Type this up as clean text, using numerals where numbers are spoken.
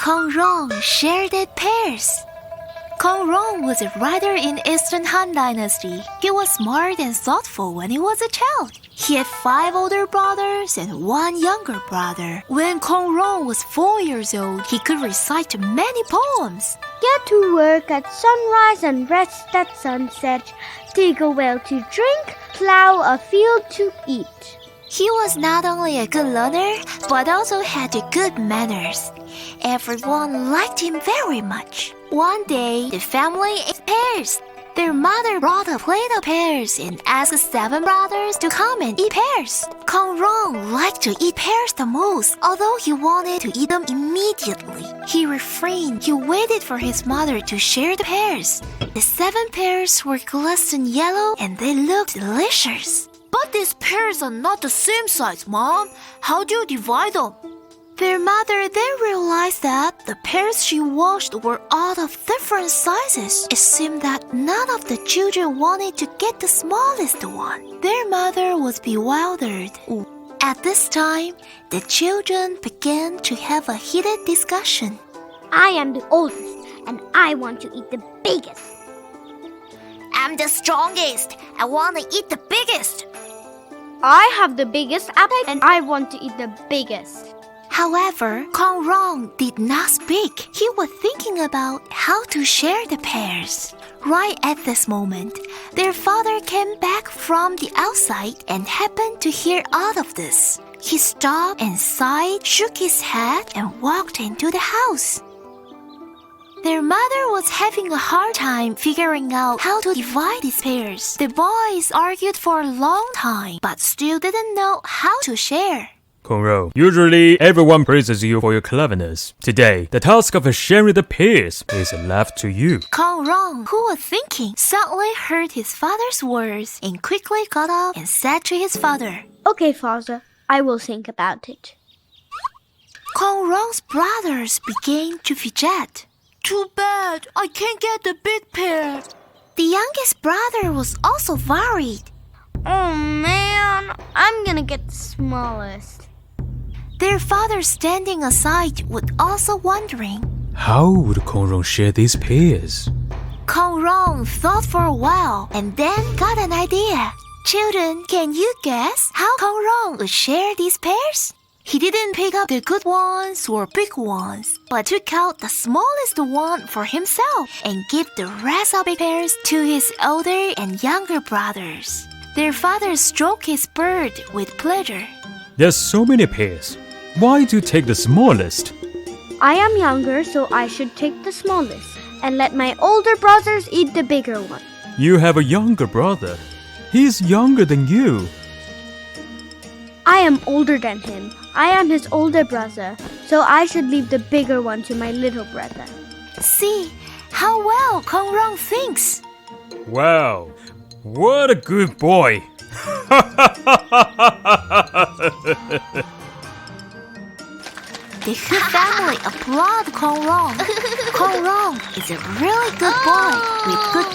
Kong Rong Shared Pears. Kong Rong was a writer in Eastern Han Dynasty. He was smart and thoughtful when he was a child. He had 5 older brothers and 1 younger brother. When Kong Rong was 4 years old, he could recite many poems. Get to work at sunrise and rest at sunset. Dig a well to drink, plow a field to eat. He was not only a good learner, but also had good manners. Everyone liked him very much. One day, the family ate pears. Their mother brought a plate of pears and asked 7 brothers to come and eat pears. Kong Rong liked to eat pears the most, although he wanted to eat them immediately. He refrained. He waited for his mother to share the pears. The 7 pears were glistening yellow and they looked delicious. But these pears are not the same size, Mom. How do you divide them? Their mother then realized that the pears she washed were all of different sizes. It seemed that none of the children wanted to get the smallest one. Their mother was bewildered. At this time, the children began to have a heated discussion. I am the oldest, and I want to eat the biggest. I'm the strongest. I want to eat the biggest. I have the biggest appetite, and I want to eat the biggest. However, Kong Rong did not speak. He was thinking about how to share the pears. Right at this moment, their father came back from the outside and happened to hear all of this. He stopped and sighed, shook his head, and walked into the house. Their mother was having a hard time figuring out how to divide these pears. The boys argued for a long time, but still didn't know how to share. Kong Rong, usually everyone praises you for your cleverness. Today, the task of sharing the pears is left to you. Kong Rong, who was thinking, suddenly heard his father's words and quickly got up and said to his father, Okay, father, I will think about it. Kong Rong's brothers began to fidget. Too bad, I can't get the big pear. The youngest brother was also worried. Oh man, I'm gonna get the smallest. Their father standing aside was also wondering. How would Kong Rong share these pears? Kong Rong thought for a while and then got an idea. Children, can you guess how Kong Rong would share these pears? He didn't pick up the good ones or big ones, but took out the smallest one for himself and gave the rest of the pears to his older and younger brothers. Their father stroked his beard with pleasure. There's so many pears. Why do you take the smallest? I am younger, so I should take the smallest and let my older brothers eat the bigger one. You have a younger brother. He's younger than you. I am older than him. I am his older brother, so I should leave the bigger one to my little brother. See how well Kong Rong thinks. Wow, what a good boy. The whole family applauded Kong Rong. Kong Rong is a really good boy with good